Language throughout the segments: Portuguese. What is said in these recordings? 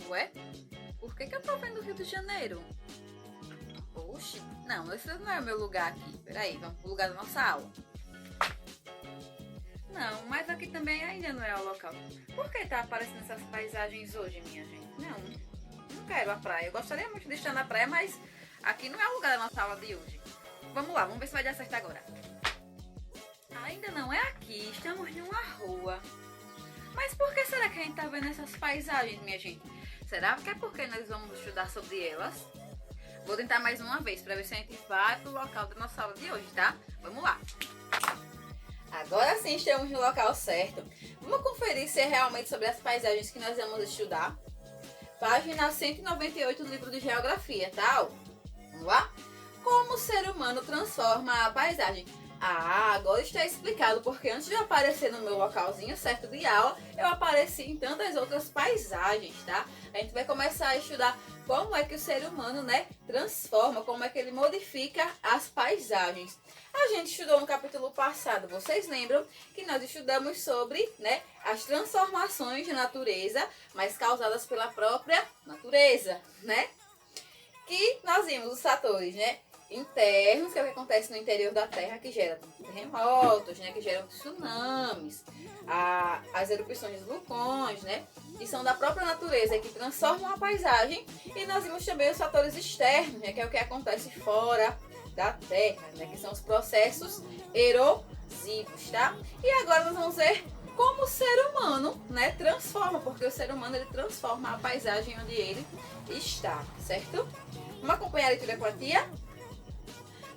Ué? Por que eu tô vendo o Rio de Janeiro? Oxi, não, esse não é o meu lugar aqui. Peraí, vamos pro lugar da nossa aula. Não, mas aqui também ainda não é o local. Por que tá aparecendo essas paisagens hoje, minha gente? Não quero a praia. Eu gostaria muito de estar na praia, mas aqui não é o lugar da nossa aula de hoje. Vamos lá, vamos ver se vai dar certo agora. Ainda não é aqui, estamos em uma rua. Mas por que será que a gente tá vendo essas paisagens, minha gente? Será que é porque nós vamos estudar sobre elas? Vou tentar mais uma vez para ver se a gente vai pro local da nossa aula de hoje, tá? Vamos lá! Agora sim estamos no local certo. Vamos conferir se é realmente sobre as paisagens que nós vamos estudar. Página 198 do livro de Geografia, tá? Vamos lá? Como o ser humano transforma a paisagem? Ah, agora está explicado porque antes de eu aparecer no meu localzinho certo de aula, eu apareci em tantas outras paisagens, tá? A gente vai começar a estudar como é que o ser humano, né, transforma, como é que ele modifica as paisagens. A gente estudou no capítulo passado, vocês lembram que nós estudamos sobre, né, as transformações de natureza, mas causadas pela própria natureza, né? Que nós vimos os fatores, né, internos, que é o que acontece no interior da Terra, que gera terremotos, né, que geram tsunamis, as erupções dos vulcões, né, que são da própria natureza, que transformam a paisagem. E nós vimos também os fatores externos, né, que é o que acontece fora da Terra, né, que são os processos erosivos, tá? E agora nós vamos ver como o ser humano, né, transforma, porque o ser humano ele transforma a paisagem onde ele está, certo? Vamos acompanhar a leitura com a tia?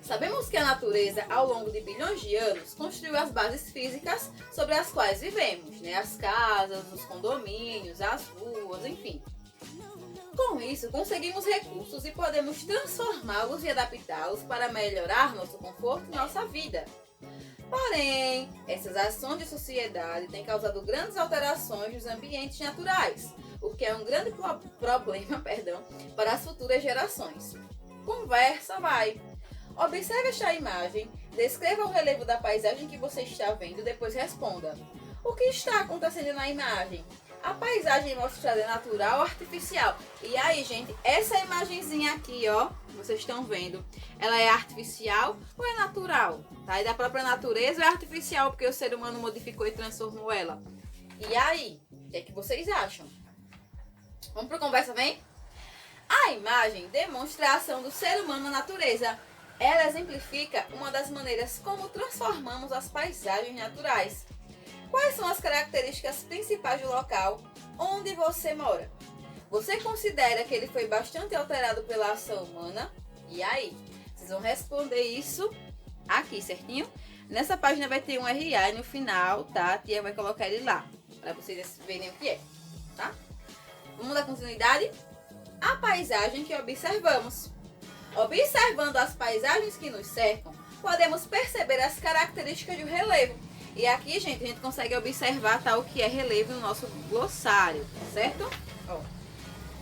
Sabemos que a natureza, ao longo de bilhões de anos, construiu as bases físicas sobre as quais vivemos, né? As casas, os condomínios, as ruas, enfim. Com isso, conseguimos recursos e podemos transformá-los e adaptá-los para melhorar nosso conforto e nossa vida. Porém, essas ações de sociedade têm causado grandes alterações nos ambientes naturais, o que é um grande problema, para as futuras gerações. Conversa vai! Observe esta imagem, descreva o relevo da paisagem que você está vendo e depois responda. O que está acontecendo na imagem? A paisagem mostrada é natural ou artificial? E aí, gente, essa imagenzinha aqui, ó, vocês estão vendo, ela é artificial ou é natural? Tá? E da própria natureza ou é artificial porque o ser humano modificou e transformou ela? E aí, o que é que vocês acham? Vamos para a conversa, vem? A imagem demonstra a ação do ser humano na natureza. Ela exemplifica uma das maneiras como transformamos as paisagens naturais. Quais são as características principais do local onde você mora? Você considera que ele foi bastante alterado pela ação humana? E aí? Vocês vão responder isso aqui, certinho? Nessa página vai ter um RA no final, tá? A tia vai colocar ele lá, para vocês verem o que é, tá? Vamos dar continuidade? A paisagem que observamos. Observando as paisagens que nos cercam, podemos perceber as características do relevo. E aqui, gente, a gente consegue observar o que é relevo no nosso glossário, certo? Ó,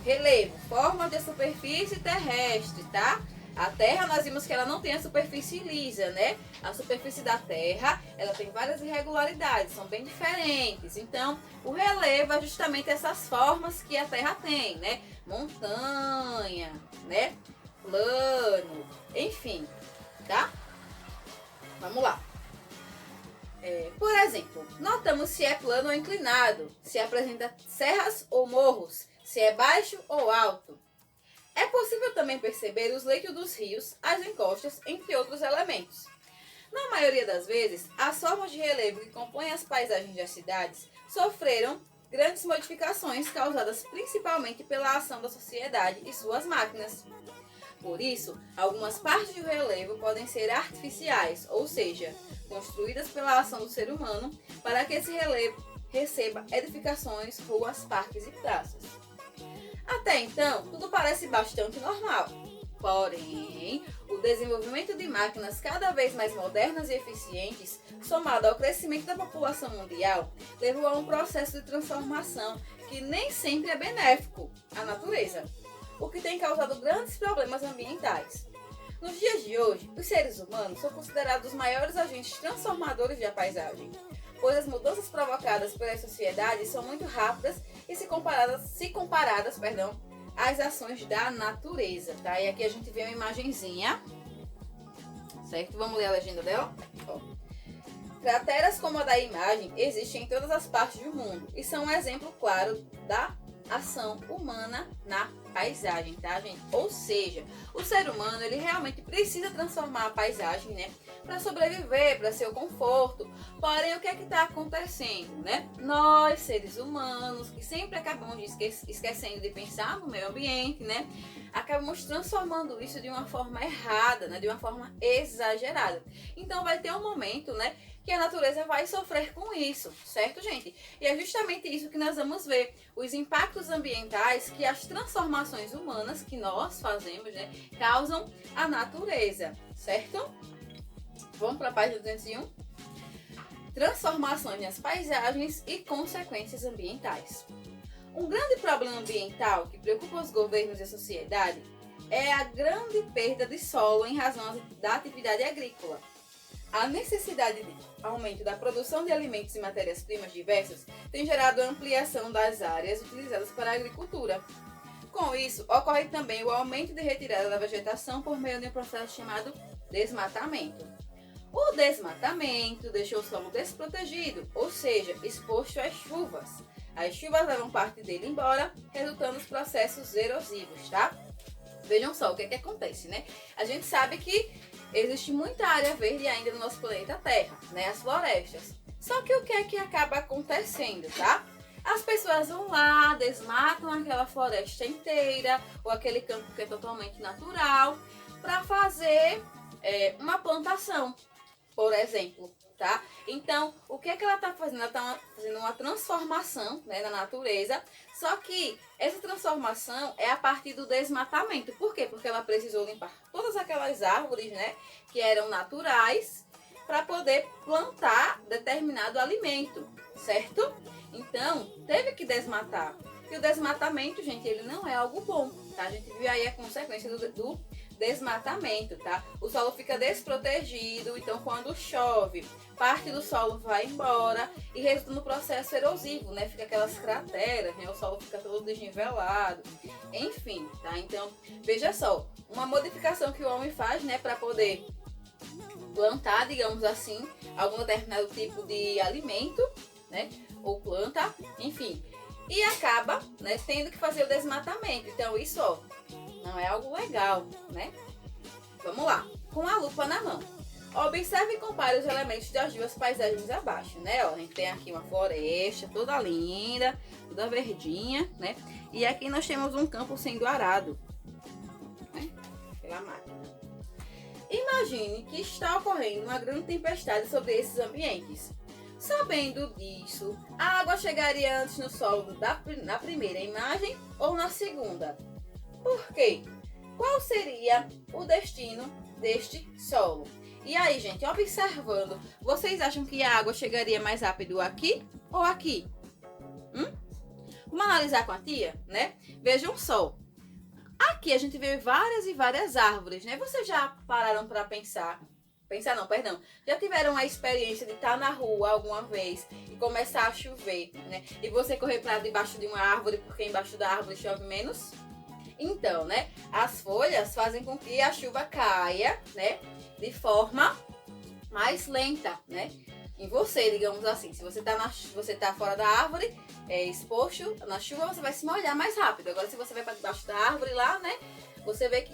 relevo, forma de superfície terrestre, tá? A Terra, nós vimos que ela não tem a superfície lisa, né? A superfície da Terra, ela tem várias irregularidades, são bem diferentes. Então, o relevo é justamente essas formas que a Terra tem, né? Montanha, né? Plano, enfim, tá? Vamos lá. Por exemplo, notamos se é plano ou inclinado, se apresenta serras ou morros, se é baixo ou alto. É possível também perceber os leitos dos rios, as encostas, entre outros elementos. Na maioria das vezes, as formas de relevo que compõem as paisagens das cidades sofreram grandes modificações causadas principalmente pela ação da sociedade e suas máquinas. Por isso, algumas partes do relevo podem ser artificiais, ou seja, construídas pela ação do ser humano para que esse relevo receba edificações, ruas, parques e praças. Até então, tudo parece bastante normal. Porém, o desenvolvimento de máquinas cada vez mais modernas e eficientes, somado ao crescimento da população mundial, levou a um processo de transformação que nem sempre é benéfico à natureza, o que tem causado grandes problemas ambientais. Nos dias de hoje, os seres humanos são considerados os maiores agentes transformadores da paisagem. pois as mudanças provocadas pela sociedade são muito rápidas e se comparadas, às ações da natureza, tá? E aqui a gente vê uma imagenzinha, certo? Vamos ler a legenda dela? Ó. Crateras como a da imagem existem em todas as partes do mundo e são um exemplo claro da ação humana na paisagem, tá, gente? Ou seja, o ser humano, ele realmente precisa transformar a paisagem, né? Para sobreviver, para seu conforto. Porém, o que é que está acontecendo, né? Nós, seres humanos, que sempre acabamos esquecendo de pensar no meio ambiente, né? Acabamos transformando isso de uma forma errada, né? De uma forma exagerada. Então, vai ter um momento, né? Que a natureza vai sofrer com isso, certo, gente? E é justamente isso que nós vamos ver, os impactos ambientais que as transformações humanas que nós fazemos, né, causam à natureza, certo? Vamos para a página 201. Transformações nas paisagens e consequências ambientais. Um grande problema ambiental que preocupa os governos e a sociedade é a grande perda de solo em razão da atividade agrícola. A necessidade de aumento da produção de alimentos e matérias-primas diversas tem gerado a ampliação das áreas utilizadas para a agricultura. Com isso, ocorre também o aumento de retirada da vegetação por meio de um processo chamado desmatamento. O desmatamento deixou o solo desprotegido, ou seja, exposto às chuvas. As chuvas levam parte dele embora, resultando nos processos erosivos, tá? Vejam só o que acontece, né? A gente sabe que existe muita área verde ainda no nosso planeta Terra, né? As florestas. Só que o que é que acaba acontecendo, tá? As pessoas vão lá, desmatam aquela floresta inteira, ou aquele campo que é totalmente natural, para fazer uma plantação, por exemplo, tá? Então, o que é que ela está fazendo? Ela está fazendo uma transformação, né, na natureza, só que essa transformação é a partir do desmatamento. Por quê? Porque ela precisou limpar todas aquelas árvores, né, que eram naturais, para poder plantar determinado alimento, certo? Então, teve que desmatar. E o desmatamento, gente, ele não é algo bom, tá? A gente viu aí a consequência do desmatamento, tá? O solo fica desprotegido, então quando chove, parte do solo vai embora e resulta no processo erosivo, né? Fica aquelas crateras, né? O solo fica todo desnivelado, enfim, tá? Então, veja só, uma modificação que o homem faz, né, para poder plantar, digamos assim, algum determinado tipo de alimento, né? Ou planta, enfim, e acaba, né, tendo que fazer o desmatamento. Então, isso, ó, não é algo legal, né? Vamos lá, com a lupa na mão. Observe e compare os elementos das duas paisagens abaixo, né? Ó, a gente tem aqui uma floresta toda linda, toda verdinha, né? E aqui nós temos um campo sendo arado, né, pela máquina. Imagine que está ocorrendo uma grande tempestade sobre esses ambientes. Sabendo disso, a água chegaria antes no solo na primeira imagem ou na segunda? Por quê? Qual seria o destino deste solo? E aí, gente, observando, vocês acham que a água chegaria mais rápido aqui ou aqui? Vamos analisar com a tia, né? Vejam só. Aqui a gente vê várias e várias árvores, né? Vocês já pararam para pensar? Pensar não, perdão. Já tiveram a experiência de estar na rua alguma vez e começar a chover, né? E você correr para debaixo de uma árvore porque embaixo da árvore chove menos? Então, né? As folhas fazem com que a chuva caia, né? De forma mais lenta, né? Em você, digamos assim. Se você tá fora da árvore, exposto na chuva, você vai se molhar mais rápido. Agora, se você vai para debaixo da árvore lá, né? Você vê que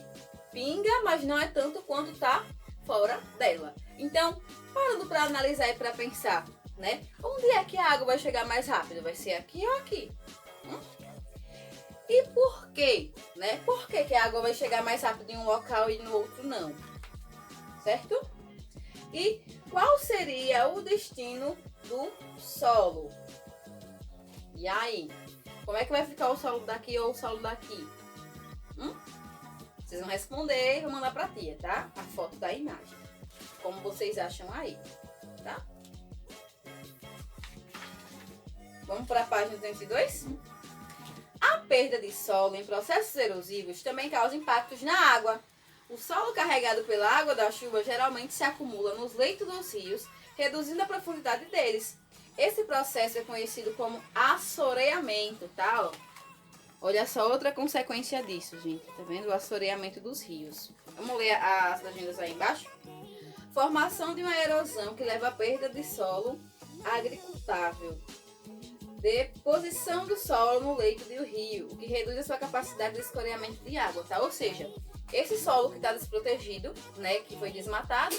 pinga, mas não é tanto quanto tá fora dela. Então, parando para analisar e para pensar, né? Onde é que a água vai chegar mais rápido? Vai ser aqui ou aqui? E por quê? Né? Por que a água vai chegar mais rápido em um local e no outro não? Certo? E qual seria o destino do solo? E aí? Como é que vai ficar o solo daqui ou o solo daqui? Vocês vão responder e vou mandar pra tia, tá? A foto da imagem. Como vocês acham aí, tá? Vamos para a página 202? A perda de solo em processos erosivos também causa impactos na água. O solo carregado pela água da chuva geralmente se acumula nos leitos dos rios, reduzindo a profundidade deles. Esse processo é conhecido como assoreamento, tá? Olha só outra consequência disso, gente. Tá vendo? O assoreamento dos rios. Vamos ler as legendas aí embaixo? Formação de uma erosão que leva à perda de solo agricultável. Deposição do solo no leito do rio, o que reduz a sua capacidade de escoreamento de água, tá? Ou seja, esse solo que está desprotegido, né, que foi desmatado,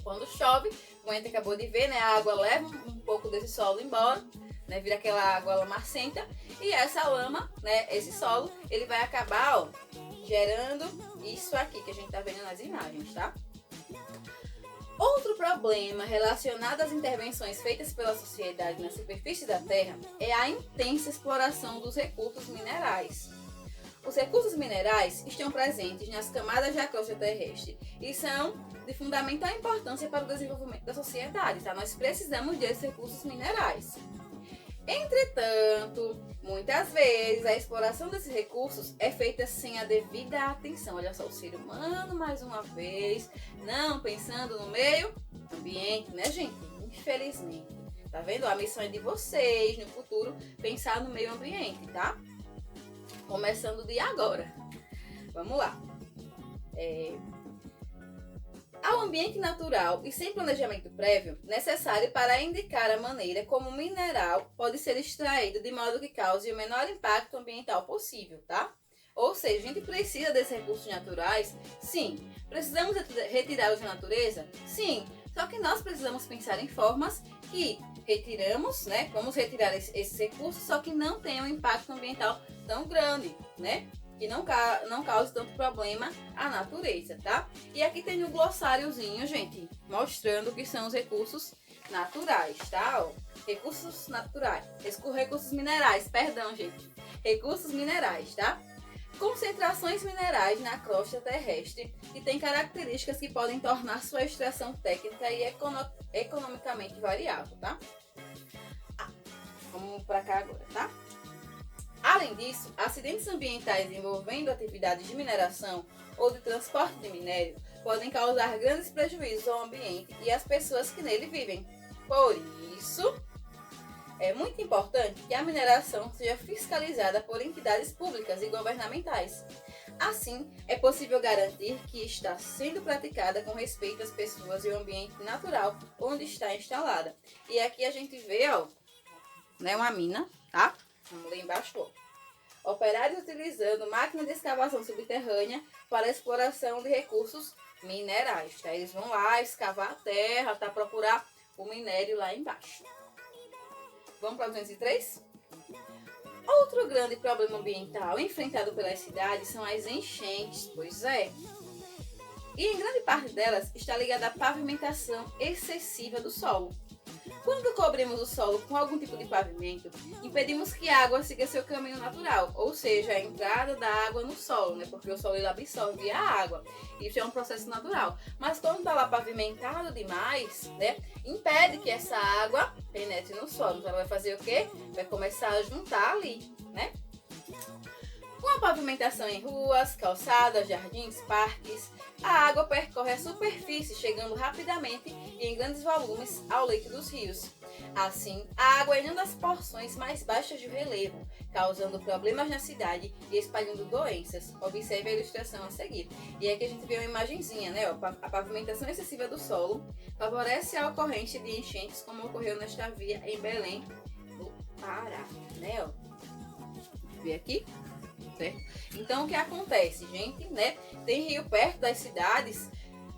quando chove, como a gente acabou de ver, né, a água leva um pouco desse solo embora, né, vira aquela água lamacenta, e essa lama, né, esse solo, ele vai acabar, ó, gerando isso aqui que a gente tá vendo nas imagens, tá? Outro problema relacionado às intervenções feitas pela sociedade na superfície da Terra é a intensa exploração dos recursos minerais. Os recursos minerais estão presentes nas camadas da crosta terrestre e são de fundamental importância para o desenvolvimento da sociedade, tá? Nós precisamos desses recursos minerais. Entretanto, muitas vezes a exploração desses recursos é feita sem a devida atenção. Olha só, o ser humano, mais uma vez, não pensando no meio ambiente, né, gente? Infelizmente. Tá vendo? A missão é de vocês, no futuro, pensar no meio ambiente, tá? Começando de agora. Vamos lá. Ao ambiente natural e sem planejamento prévio, necessário para indicar a maneira como o mineral pode ser extraído de modo que cause o menor impacto ambiental possível, tá? Ou seja, a gente precisa desses recursos naturais? Sim. Precisamos retirá-los da natureza? Sim. Só que nós precisamos pensar em formas que retiramos, né? Vamos retirar esses recursos, só que não tenham um impacto ambiental tão grande, né? Que não cause tanto problema à natureza, tá? E aqui tem um glossáriozinho, gente, mostrando o que são os recursos naturais, tá? Ó, recursos naturais, recursos minerais, perdão, gente. Recursos minerais, tá? Concentrações minerais na crosta terrestre que têm características que podem tornar sua extração técnica e economicamente variável, tá? Vamos para cá agora, tá? Além disso, acidentes ambientais envolvendo atividades de mineração ou de transporte de minério podem causar grandes prejuízos ao ambiente e às pessoas que nele vivem. Por isso, é muito importante que a mineração seja fiscalizada por entidades públicas e governamentais. Assim, é possível garantir que está sendo praticada com respeito às pessoas e ao ambiente natural onde está instalada. E aqui a gente vê, ó, né, uma mina, tá? Vamos lá embaixo, ó. Operários utilizando máquina de escavação subterrânea para a exploração de recursos minerais, tá? Eles vão lá escavar a terra, tá? Procurar o minério lá embaixo. Vamos para 203? Outro grande problema ambiental enfrentado pelas cidades são as enchentes, pois é. E em grande parte delas está ligada à pavimentação excessiva do solo. Quando cobrimos o solo com algum tipo de pavimento, impedimos que a água siga seu caminho natural, ou seja, a entrada da água no solo, né? Porque o solo ele absorve a água. Isso é um processo natural. Mas quando está lá pavimentado demais, né? Impede que essa água penetre no solo. Então ela vai fazer o quê? Vai começar a juntar ali, né? Com a pavimentação em ruas, calçadas, jardins, parques, a água percorre a superfície, chegando rapidamente e em grandes volumes ao leito dos rios. Assim, a água inunda as porções mais baixas do relevo, causando problemas na cidade e espalhando doenças. Observe a ilustração a seguir. E aqui a gente vê uma imagenzinha, né? A pavimentação excessiva do solo favorece a ocorrência de enchentes, como ocorreu nesta via em Belém, no Pará, né? Vê aqui? Certo? Então o que acontece, gente, né? Tem rio perto das cidades,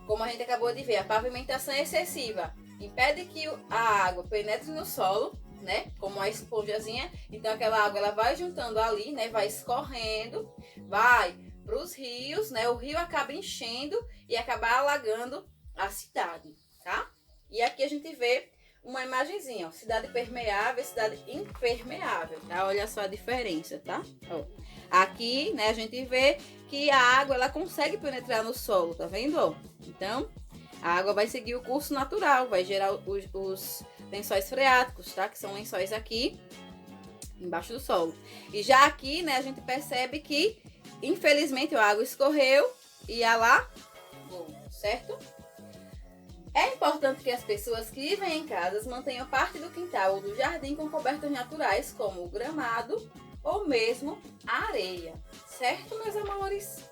como a gente acabou de ver, a pavimentação excessiva impede que a água penetre no solo, né? Como uma esponjazinha, então aquela água ela vai juntando ali, né? Vai escorrendo, vai para os rios, né? O rio acaba enchendo e acaba alagando a cidade, tá? E aqui a gente vê uma imagenzinha, ó, cidade permeável e cidade impermeável, tá? Olha só a diferença, tá? Ó. Aqui, né, a gente vê que a água, ela consegue penetrar no solo, tá vendo? Ó? Então, a água vai seguir o curso natural, vai gerar os lençóis freáticos, tá? Que são lençóis aqui, embaixo do solo. E já aqui, né, a gente percebe que, infelizmente, a água escorreu, e alagoas, certo? É importante que as pessoas que vivem em casas mantenham parte do quintal ou do jardim com cobertas naturais, como o gramado ou mesmo a areia, certo, meus amores?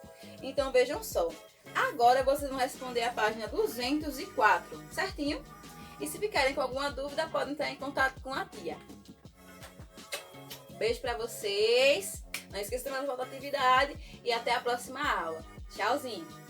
Então vejam só, agora vocês vão responder a página 204, certinho? E se ficarem com alguma dúvida, podem entrar em contato com a tia. Beijo pra vocês, não esqueçam de voltar à atividade e até a próxima aula. Tchauzinho!